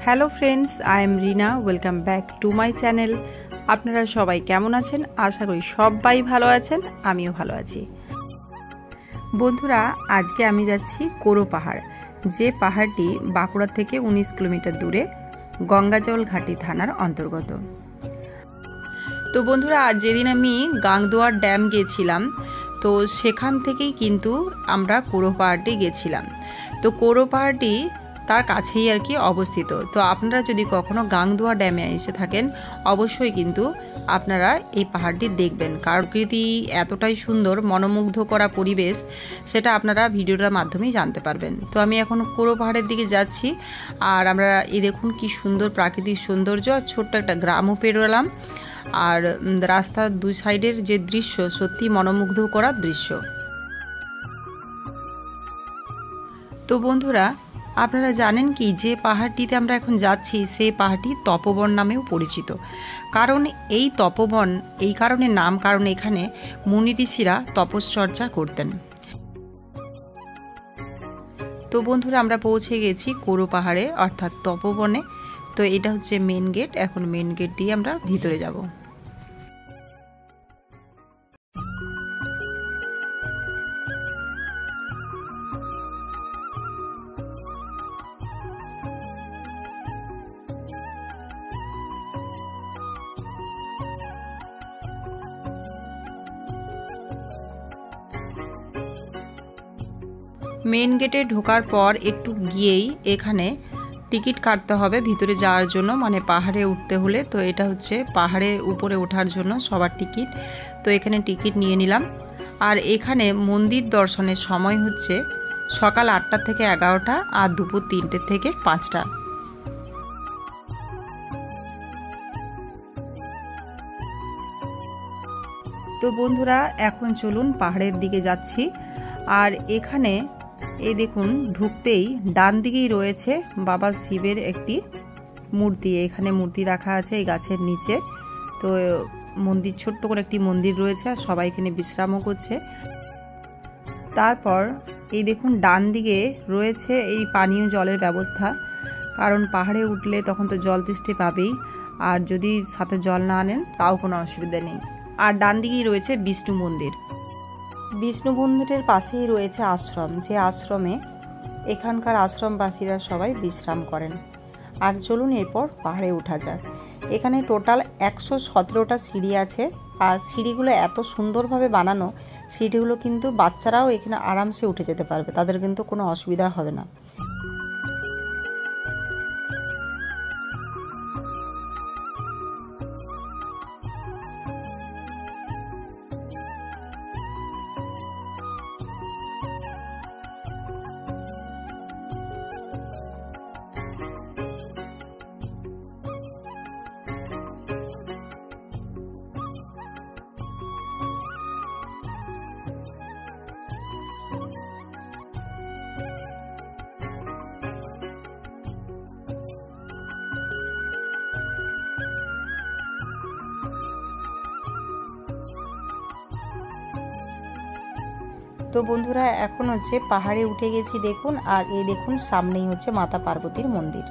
Hello friends, I am Rina. Welcome back to my channel. আপনারা সবাই কেমন আছেন? আশা করি সবাই ভালো আছেন, আমিও ভালো আছি। বন্ধুরা, আজকে আমি যাচ্ছি কোরো পাহাড়, যে পাহাড়টি বাঁকুড়া থেকে 19 কিলোমিটার দূরে, গঙ্গাজল ঘাটি থানার অন্তর্গত। তো বন্ধুরা, আজ যেদিন আমি গাংদুয়ার ড্যাম গিয়েছিলাম, তো সেখান থেকেই কিন্তু আমরা কোরো পাহাড়টি গেছিলাম। তো কোরো পাহাড়টি তার কাছেই আর কি অবস্থিত। তো আপনারা যদি কখনো গাংদুয়া ড্যামে এসে থাকেন, অবশ্যই কিন্তু আপনারা এই পাহাড়টি দেখবেন। কারণ প্রকৃতি এতটাই সুন্দর, মনোমুগ্ধ করা পরিবেশ, সেটা আপনারা ভিডিওটার মাধ্যমেই জানতে পারবেন। তো আমি এখন কোরো পাহাড়ের দিকে যাচ্ছি, আর আমরা এই দেখুন কি সুন্দর প্রাকৃতিক সৌন্দর্য, আর ছোট্ট একটা গ্রামও পেরোলাম। আর রাস্তার দুই সাইডের যে দৃশ্য, সত্যি মনোমুগ্ধ করার দৃশ্য। তো বন্ধুরা, আপনারা জানেন কি, যে পাহাড়টিতে আমরা এখন যাচ্ছি সেই পাহাড়টি তপবন নামেও পরিচিত। কারণ এই তপবন এই কারণে নাম, কারণ এখানে মুনি ঋষিরা তপশ্চর্যা করতেন। তো বন্ধুরা, আমরা পৌঁছে গেছি কোরো পাহাড়ে, অর্থাৎ তপবনে। তো এটা হচ্ছে মেন গেট। এখন মেন গেট দিয়ে আমরা ভিতরে যাব। মেন গেটে ঢোকার পর একটু গিয়েই এখানে টিকিট কাটতে হবে ভিতরে যাওয়ার জন্য, মানে পাহাড়ে উঠতে হলে। তো এটা হচ্ছে পাহাড়ে উপরে ওঠার জন্য সবার টিকিট। তো এখানে টিকিট নিয়ে নিলাম। আর এখানে মন্দির দর্শনের সময় হচ্ছে সকাল 8টা থেকে 11টা, আর দুপুর 3টে থেকে 5টা। তো বন্ধুরা, এখন চলুন পাহাড়ের দিকে যাচ্ছি। আর এখানে এই দেখুন, ঢুকতেই ডান দিকেই রয়েছে বাবা শিবের একটি মূর্তি। এখানে মূর্তি রাখা আছে এই গাছের নিচে। তো মন্দির, ছোট্ট করে একটি মন্দির রয়েছে, আর সবাই এখানে বিশ্রামও করছে। তারপর এই দেখুন, ডান দিকে রয়েছে এই পানীয় জলের ব্যবস্থা। কারণ পাহাড়ে উঠলে তখন তো জল তেষ্টা পাবেই, আর যদি সাথে জল না আনেন তাও কোনো অসুবিধা নেই। আর ডান দিকেই রয়েছে বিষ্ণু মন্দির। বিষ্ণু মন্দিরের পাশেই রয়েছে আশ্রম, যে আশ্রমে এখানকার আশ্রমবাসীরা সবাই বিশ্রাম করেন। আর চলুন এরপর পাহাড়ে ওঠা যাক। এখানে টোটাল 117টা সিঁড়ি আছে, আর সিঁড়িগুলো এত সুন্দরভাবে বানানো, সিঁড়িগুলো কিন্তু বাচ্চারাও এখানে আরামসে উঠে যেতে পারবে, তাদের কিন্তু কোনো অসুবিধা হবে না। তো বন্ধুরা, এখন হচ্ছে পাহাড়ে উঠে গেছি দেখুন। আর এই দেখুন, সামনেই হচ্ছে মাতা পার্বতীর মন্দির।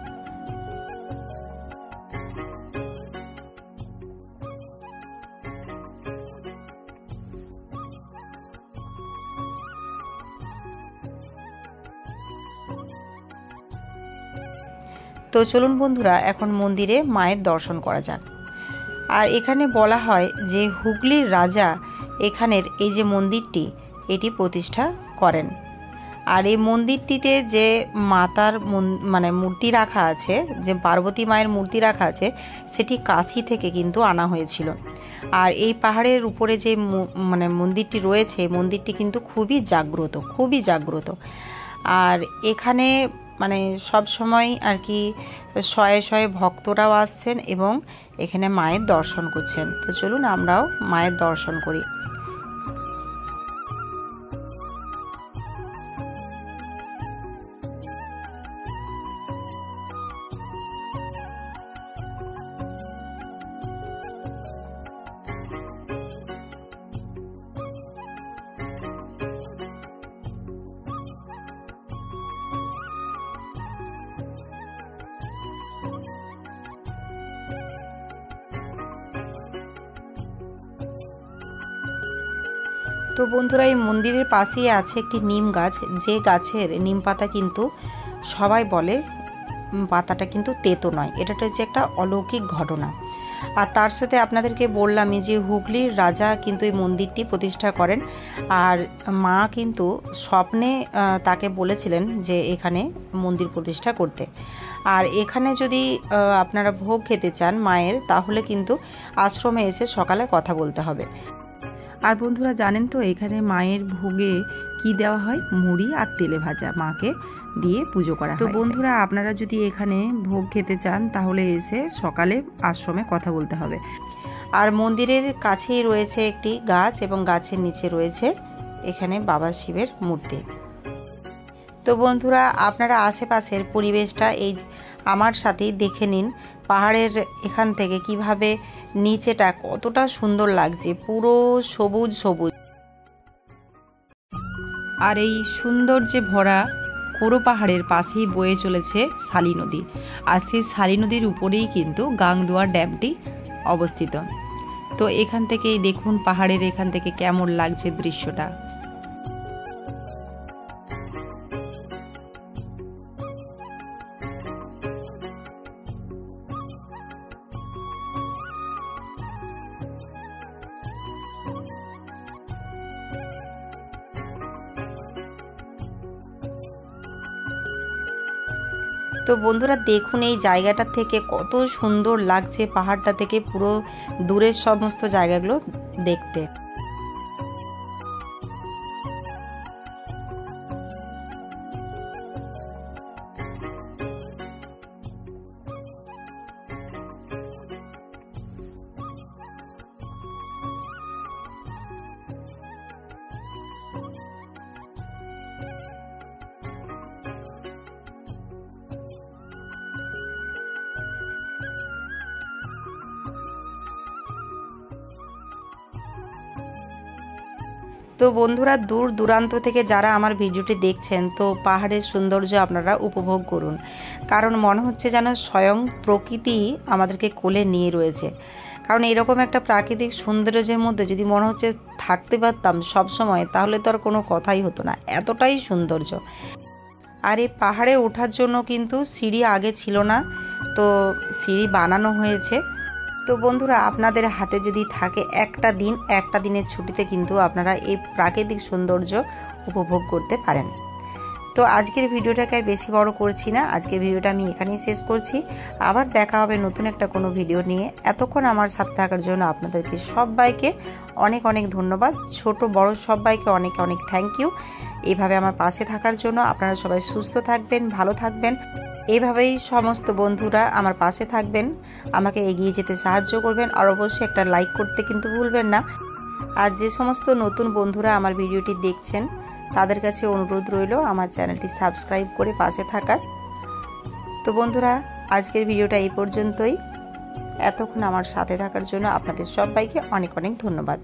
তো চলুন বন্ধুরা, এখন মন্দিরে মায়ের দর্শন করা যাক। আর এখানে বলা হয় যে হুগলির রাজা এখানের এই যে মন্দিরটি, এটি প্রতিষ্ঠা করেন। আর এই মন্দিরটিতে যে মাতার মূর্তি রাখা আছে, যে পার্বতী মায়ের মূর্তি রাখা আছে, সেটি কাশী থেকে কিন্তু আনা হয়েছিল। আর এই পাহাড়ের উপরে যে মন্দিরটি রয়েছে, মন্দিরটি কিন্তু খুবই জাগ্রত, খুবই জাগ্রত। আর এখানে সব সময় আর কি শয়ে শয়ে ভক্তরাও আসছেন এবং এখানে মায়ের দর্শন করছেন। তো চলুন আমরাও মায়ের দর্শন করি। তো বন্ধুরা, এই মন্দিরের পাশেই আছে একটি নিম গাছ, যে গাছের নিম পাতা কিন্তু সবাই বলে পাতাটা কিন্তু তেতো নয়। এটা হচ্ছে একটা অলৌকিক ঘটনা। আর তার সাথে আপনাদেরকে বললামই যে হুগলির রাজা কিন্তু এই মন্দিরটি প্রতিষ্ঠা করেন। আর মা কিন্তু স্বপ্নে তাকে বলেছিলেন যে এখানে মন্দির প্রতিষ্ঠা করতে। আর এখানে যদি আপনারা ভোগ খেতে চান মায়ের, তাহলে কিন্তু আশ্রমে এসে সকালে কথা বলতে হবে। আর বন্ধুরা জানেন তো এখানে মায়ের ভোগে কি দেওয়া হয়? মুড়ি আর তেলে ভাজা মাকে দিয়ে পুজো করা হয়। তো বন্ধুরা, আপনারা যদি এখানে ভোগ খেতে চান তাহলে এসে সকালে আশ্রমে কথা বলতে হবে। আর মন্দিরের কাছেই রয়েছে একটি গাছ এবং গাছের নিচে রয়েছে এখানে বাবা শিবের মূর্তি। তো বন্ধুরা, আপনারা আশেপাশের পরিবেশটা এই আমার সাথেই দেখে নিন। পাহাড়ের এখান থেকে কিভাবে নিচেটা কতটা সুন্দর লাগছে, পুরো সবুজ সবুজ। আর এই সৌন্দর্যে ভরা কোরো পাহাড়ের পাশেই বয়ে চলেছে শালী নদী। আর সেই শালী নদীর উপরেই কিন্তু গাংদুয়ার ড্যামটি অবস্থিত। তো এখান থেকেই দেখুন পাহাড়ের এখান থেকে কেমন লাগছে দৃশ্যটা। তো বন্ধুরা দেখুন এই জায়গাটা থেকে কত সুন্দর লাগছে, পাহাড়টা থেকে পুরো দূরের সমস্ত জায়গাগুলো দেখতে। তো বন্ধুরা, দূর দূরান্ত থেকে যারা আমার ভিডিওটি দেখছেন, তো পাহাড়ের সৌন্দর্য আপনারা উপভোগ করুন। কারণ মনে হচ্ছে যেন স্বয়ং প্রকৃতি আমাদেরকে কোলে নিয়ে রয়েছে। কারণ এরকম একটা প্রাকৃতিক সৌন্দর্যের মধ্যে যদি মনে হচ্ছে থাকতে পারতাম সব সময়, তাহলে তো আর কোনো কথাই হতো না, এতটাই সৌন্দর্য। আর এই পাহাড়ে ওঠার জন্য কিন্তু সিঁড়ি আগে ছিল না, তো সিঁড়ি বানানো হয়েছে। তো বন্ধুরা, আপনাদের হাতে যদি থাকে একটা দিনের ছুটিতে কিন্তু আপনারা এই প্রাকৃতিক সৌন্দর্য উপভোগ করতে পারেন। তো আজকের ভিডিওটাকে আর বেশি বড় করছি না, আজকের ভিডিওটা আমি এখানেই শেষ করছি। আবার দেখা হবে নতুন একটা কোনো ভিডিও নিয়ে। এতক্ষণ আমার সাথে থাকার জন্য আপনাদেরকে সবাইকে অনেক অনেক ধন্যবাদ। ছোট বড় সবাইকে অনেক অনেক থ্যাংক ইউ এইভাবে আমার পাশে থাকার জন্য। আপনারা সবাই সুস্থ থাকবেন, ভালো থাকবেন। এইভাবেই সমস্ত বন্ধুরা আমার পাশে থাকবেন, আমাকে এগিয়ে যেতে সাহায্য করবেন। আর অবশ্যই একটা লাইক করতে কিন্তু ভুলবেন না। আর যে সমস্ত নতুন বন্ধুরা আমার ভিডিওটি দেখছেন, তাদের কাছে অনুরোধ রইল আমার চ্যানেলটি সাবস্ক্রাইব করে পাশে থাকার। তো বন্ধুরা, আজকের ভিডিওটা এই পর্যন্তই। এতক্ষণ আমার সাথে থাকার জন্য আপনাদের সবাইকে অনেক অনেক ধন্যবাদ।